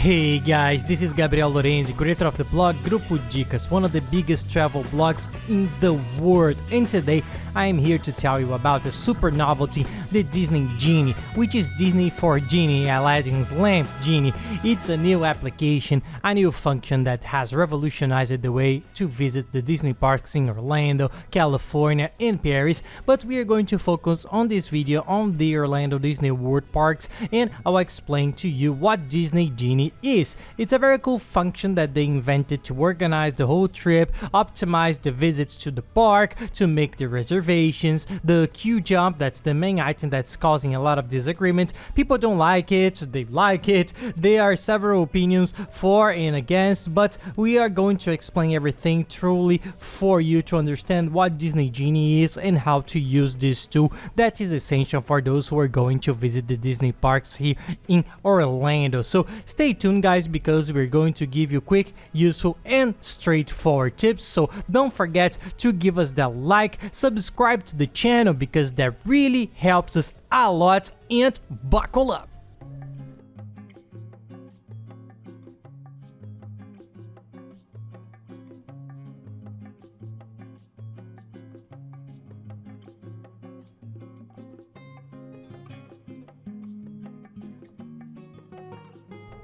Hey guys, this is Gabriel Lorenzi, creator of the blog Grupo Dicas, one of the biggest travel blogs in the world, and today I am here to tell you about the super novelty, the Disney Genie, which is Disney for Genie, Aladdin's lamp genie. It's a new application, a new function that has revolutionized the way to visit the Disney parks in Orlando, California, and Paris, but we are going to focus on this video on the Orlando Disney World parks, and I'll explain to you what Disney Genie is. It's a very cool function that they invented to organize the whole trip, optimize the visits to the park, to make the reservations, the queue jump, that's the main item that's causing a lot of disagreement. People don't like it, they like it, there are several opinions for and against, but we are going to explain everything truly for you to understand what Disney Genie is and how to use this tool that is essential for those who are going to visit the Disney parks here in Orlando. So stay tuned guys, because we're going to give you quick, useful, and straightforward tips. So don't forget to give us that like, subscribe to the channel, because that really helps us a lot, and buckle up.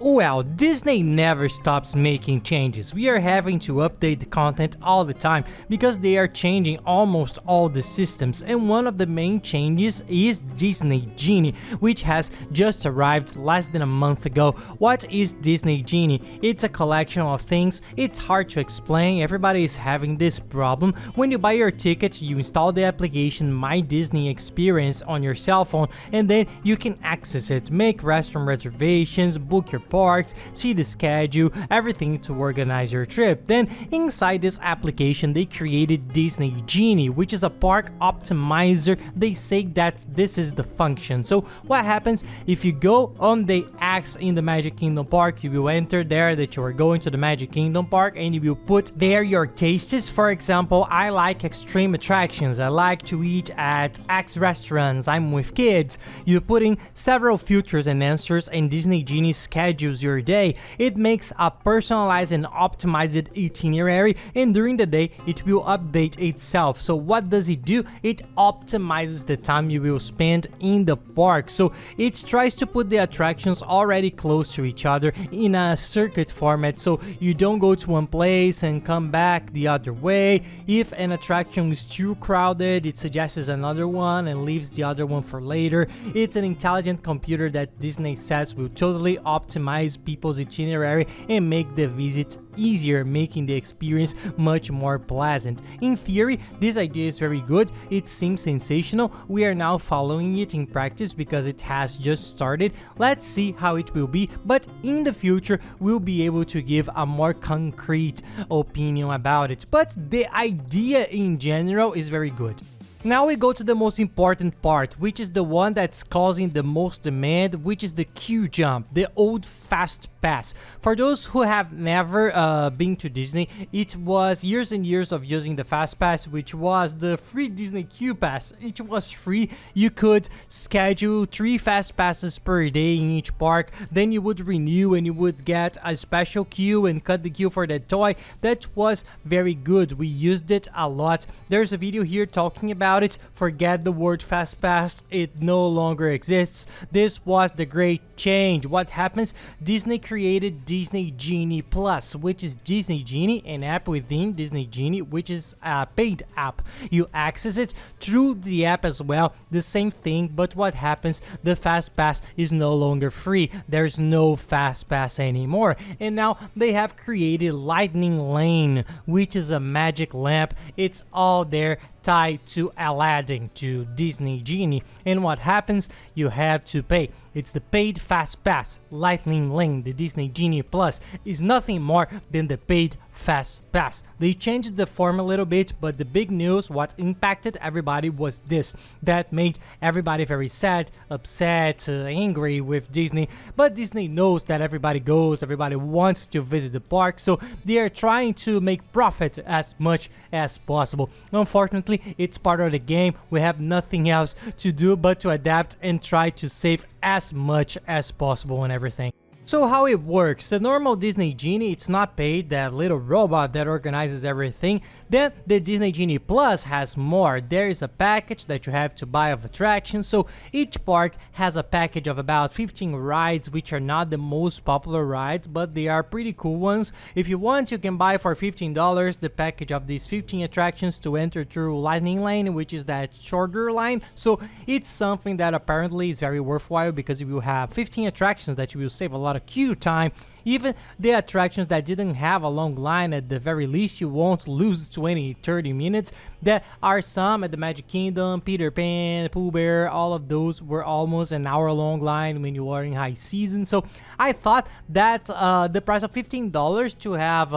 Well, Disney never stops making changes. We are having to update the content all the time because they are changing almost all the systems, and one of the main changes is Disney Genie, which has just arrived less than a month ago. What is Disney Genie? It's a collection of things. It's hard to explain. Everybody is having this problem. When you buy your ticket, you install the application My Disney Experience on your cell phone, and then you can access it, make restaurant reservations, book your parks, see the schedule, everything to organize your trip. Then inside this application they created Disney Genie, which is a park optimizer. They say that this is the function. So what happens if you go on the X in the Magic Kingdom park, you will enter there that you are going to the Magic Kingdom park, and you will put there your tastes. For example, I like extreme attractions, I like to eat at X restaurants, I'm with kids. You put in several filters and answers, and Disney Genie schedules your day. It makes a personalized and optimized itinerary, and during the day it will update itself. So what does it do? It optimizes the time you will spend in the park. So it tries to put the attractions already close to each other in a circuit format, so you don't go to one place and come back the other way. If an attraction is too crowded, it suggests another one and leaves the other one for later. It's an intelligent computer that Disney says will totally optimize people's itinerary and make the visit easier, making the experience much more pleasant. In theory, this idea is very good. It seems sensational. We are now following it in practice because it has just started. Let's see how it will be, but in the future we'll be able to give a more concrete opinion about it. But the idea in general is very good. Now we go to the most important part, which is the one that's causing the most demand, which is the queue jump, the old Fastpass. For those who have never been to Disney, it was years and years of using the Fastpass, which was the free Disney Queue Pass. It was free. You could schedule 3 Fast Passes per day in each park, then you would renew and you would get a special queue and cut the queue for that toy. That was very good. We used it a lot. There's a video here talking about it. Forget the word Fastpass, it no longer exists. This was the great change. What happens? Disney created Disney Genie Plus, which is Disney Genie, an app within Disney Genie, which is a paid app. You access it through the app as well, the same thing, but what happens? The Fastpass is no longer free. There's no Fastpass anymore, and now they have created Lightning Lane, which is a magic lamp. It's all there tied to Aladdin, to Disney Genie, and what happens? You have to pay. It's the paid Fastpass. Lightning Lane, the Disney Genie Plus, is nothing more than the paid Fastpass. They changed the form a little bit, but the big news, what impacted everybody, was this. That made everybody very sad, upset, angry with Disney, but Disney knows that everybody goes, everybody wants to visit the park, so they are trying to make profit as much as possible. Unfortunately, it's part of the game. We have nothing else to do but to adapt and try to save as much as possible and everything. So how it works, the normal Disney Genie, it's not paid, that little robot that organizes everything. Then the Disney Genie Plus has more. There is a package that you have to buy of attractions, so each park has a package of about 15 rides, which are not the most popular rides, but they are pretty cool ones. If you want, you can buy for $15 the package of these 15 attractions to enter through Lightning Lane, which is that shorter line. So it's something that apparently is very worthwhile because you will have 15 attractions that you will save a lot of queue time. Even the attractions that didn't have a long line, at the very least you won't lose 20-30 minutes. There are some at the Magic Kingdom, Peter Pan, Pooh Bear, all of those were almost an hour long line when you are in high season. So I thought that the price of $15 to have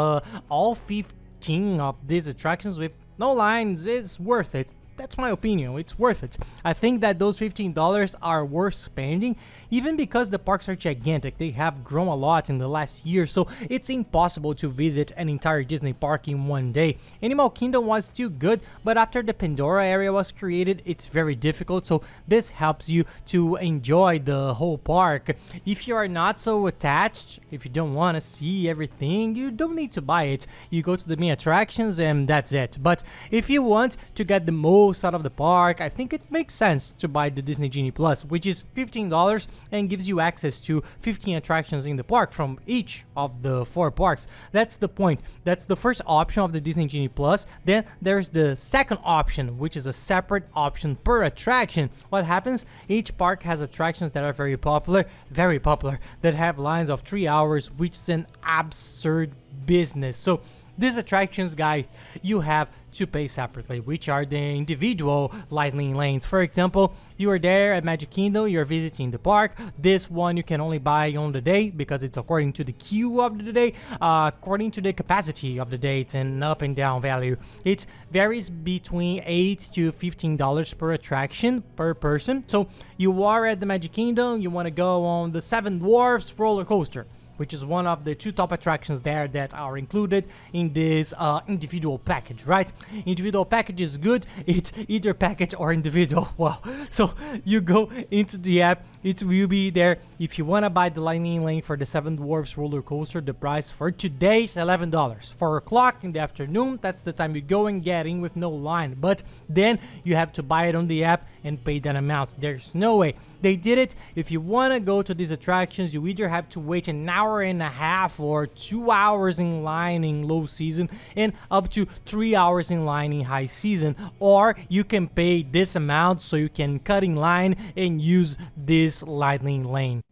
all 15 of these attractions with no lines is worth it. That's my opinion, it's worth it. I think that those $15 are worth spending, even because the parks are gigantic. They have grown a lot in the last year, so it's impossible to visit an entire Disney park in one day. Animal Kingdom was still good, but after the Pandora area was created, it's very difficult, so this helps you to enjoy the whole park. If you are not so attached, if you don't want to see everything, you don't need to buy it. You go to the main attractions and that's it. But if you want to get the most out of the park, I think it makes sense to buy the Disney Genie Plus, which is $15 and gives you access to 15 attractions in the park from each of the 4 parks. That's the point. That's the first option of the Disney Genie Plus. Then there's the second option, which is a separate option per attraction. What happens? Each park has attractions that are very popular, that have lines of 3 hours, which is an absurd business. So these attractions, guys, you have to pay separately, which are the individual Lightning Lanes. For example, you are there at Magic Kingdom, you're visiting the park. This one you can only buy on the day because it's according to the queue of the day, according to the capacity of the day. It's an up and down value. It varies between $8 to $15 per attraction per person. So you are at the Magic Kingdom, you want to go on the Seven Dwarfs roller coaster, which is one of the 2 top attractions there that are included in this individual package, right? Individual package is good, it's either package or individual. Wow. So you go into the app, it will be there. If you want to buy the Lightning Lane for the Seven Dwarfs roller coaster, the price for today is $11. 4 o'clock in the afternoon, that's the time you go and get in with no line. But then you have to buy it on the app and pay that amount. There's no way. They did it. If you want to go to these attractions, you either have to wait an hour and a half or 2 hours in line in low season and up to 3 hours in line in high season, or you can pay this amount so you can cut in line and use this Lightning Lane.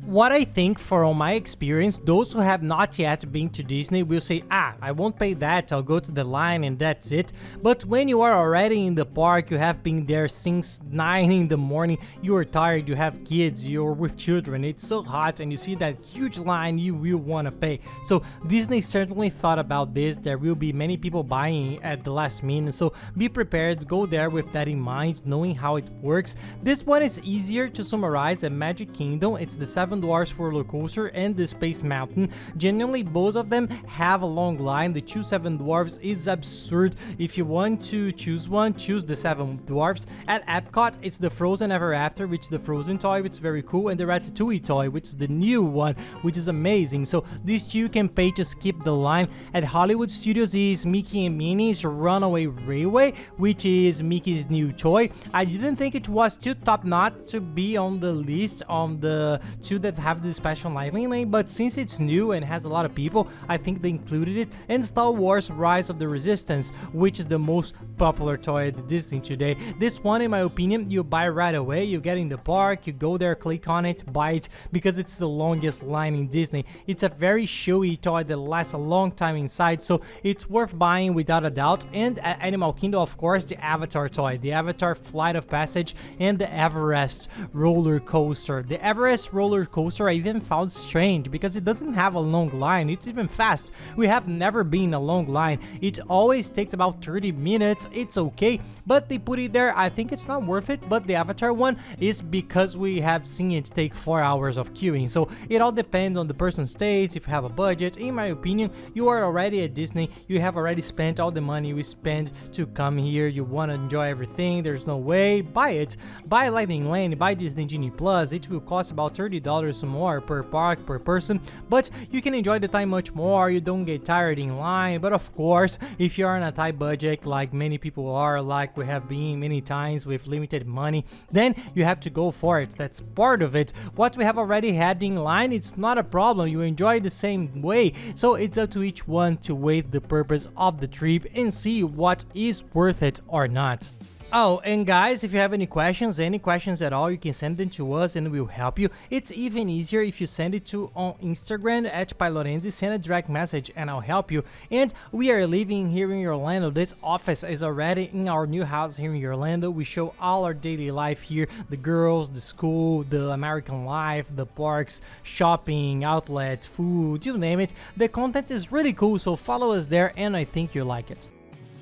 What I think, from my experience, those who have not yet been to Disney will say, I won't pay that, I'll go to the line and that's it. But when you are already in the park, you have been there since 9 in the morning, you are tired, you have kids, you're with children, it's so hot, and you see that huge line, you will want to pay. So Disney certainly thought about this. There will be many people buying at the last minute, so be prepared, go there with that in mind, knowing how it works. This one is easier to summarize. At Magic Kingdom, it's the Seven Dwarfs roller coaster and the Space Mountain. Genuinely, both of them have a long line. The Choose Seven Dwarfs is absurd. If you want to choose one, choose the Seven Dwarfs. At Epcot, it's the Frozen Ever After, which is the Frozen toy, which is very cool, and the Ratatouille toy, which is the new one, which is amazing. So these two you can pay to skip the line. At Hollywood Studios is Mickey and Minnie's Runaway Railway, which is Mickey's new toy. I didn't think it was too top notch to be on the list on the 2 that have this special Lightning Lane, but since it's new and has a lot of people, I think they included it. And Star Wars Rise of the Resistance, which is the most popular toy at Disney today. This one, in my opinion, you buy right away. You get in the park, you go there, click on it, buy it, because it's the longest line in Disney. It's a very showy toy that lasts a long time inside, so it's worth buying without a doubt. And at Animal Kingdom, of course, the Avatar toy, the Avatar Flight of Passage, and the Everest roller coaster. The Everest roller coaster I even found strange because it doesn't have a long line. It's even fast. We have never been in a long line. It always takes about 30 minutes. It's okay, but they put it there. I think it's not worth it. But the Avatar one is because we have seen it take 4 hours of queuing. So it all depends on the person's taste, if you have a budget. In my opinion, you are already at Disney. You have already spent all the money we spent to come here. You want to enjoy everything. There's no way. Buy it. Buy Lightning Lane. Buy Disney Genie Plus. It will cost about $30 $10 more per park per person, but you can enjoy the time much more. You don't get tired in line. But of course, if you're on a tight budget like many people are, like we have been many times with limited money, then you have to go for it. That's part of it. What we have already had in line, it's not a problem. You enjoy the same way. So it's up to each one to weigh the purpose of the trip and see what is worth it or not. Oh, and guys, if you have any questions at all, you can send them to us and we'll help you. It's even easier if you send it to on Instagram at Pailorenzi, send a direct message and I'll help you. And we are living here in Orlando. This office is already in our new house here in Orlando. We show all our daily life here, the girls, the school, the American life, the parks, shopping, outlets, food, you name it. The content is really cool, so follow us there and I think you'll like it.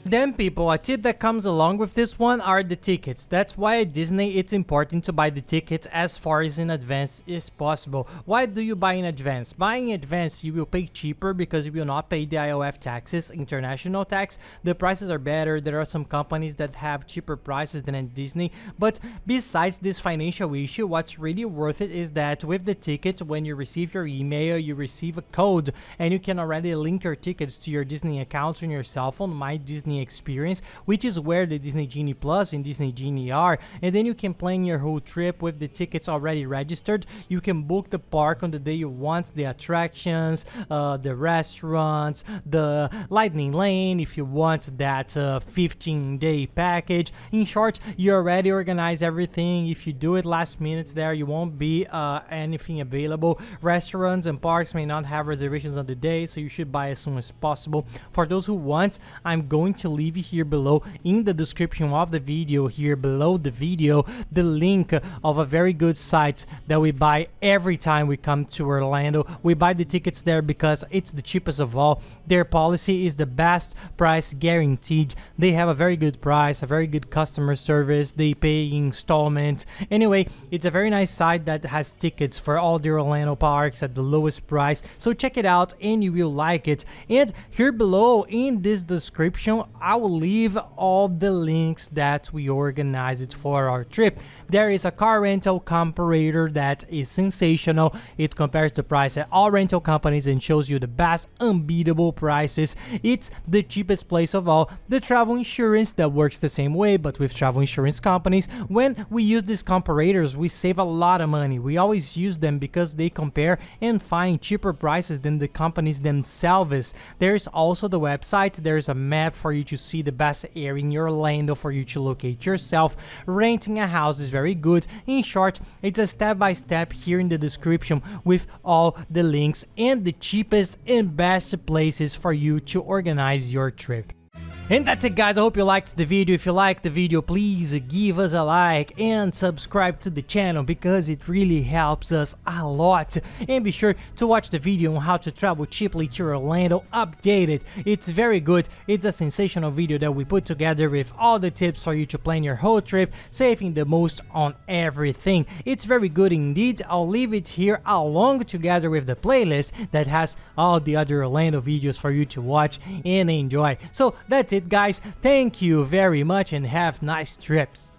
Then people, a tip that comes along with this one are the tickets. That's why at Disney it's important to buy the tickets as far as in advance as possible. Why do you buy in advance? Buying in advance, you will pay cheaper because you will not pay the IOF taxes, international tax. The prices are better. There are some companies that have cheaper prices than at Disney. But besides this financial issue, what's really worth it is that with the ticket, when you receive your email, you receive a code and you can already link your tickets to your Disney account on your cell phone, My Disney Experience, which is where the Disney Genie Plus and Disney Genie are, and then you can plan your whole trip with the tickets already registered. You can book the park on the day you want, the attractions, the restaurants, the lightning lane if you want that 15-day package. In short, you already organize everything. If you do it last minute there, you won't be anything available. Restaurants and parks may not have reservations on the day, so you should buy as soon as possible. For those who want, I'm going to leave here below in the description of the video, here below the video, the link of a very good site that we buy every time we come to Orlando. We buy the tickets there because it's the cheapest of all. Their policy is the best price guaranteed. They have a very good price, a very good customer service. They pay installments. Anyway, it's a very nice site that has tickets for all the Orlando parks at the lowest price. So check it out and you will like it. And here below in this description, I will leave all the links that we organized for our trip. There is a car rental comparator that is sensational. It compares the price at all rental companies and shows you the best unbeatable prices. It's the cheapest place of all. The travel insurance that works the same way, but with travel insurance companies. When we use these comparators, we save a lot of money. We always use them because they compare and find cheaper prices than the companies themselves. There's also the website. There's a map for you to see the best area in Orlando for you to locate yourself. Renting a house is very good. In short, it's a step-by-step here in the description with all the links and the cheapest and best places for you to organize your trip. And that's it, guys. I hope you liked the video. If you liked the video, please give us a like and subscribe to the channel because it really helps us a lot. And be sure to watch the video on how to travel cheaply to Orlando updated. It's very good. It's a sensational video that we put together with all the tips for you to plan your whole trip, saving the most on everything. It's very good indeed. I'll leave it here along together with the playlist that has all the other Orlando videos for you to watch and enjoy. So that's it, guys. Thank you very much and have nice trips.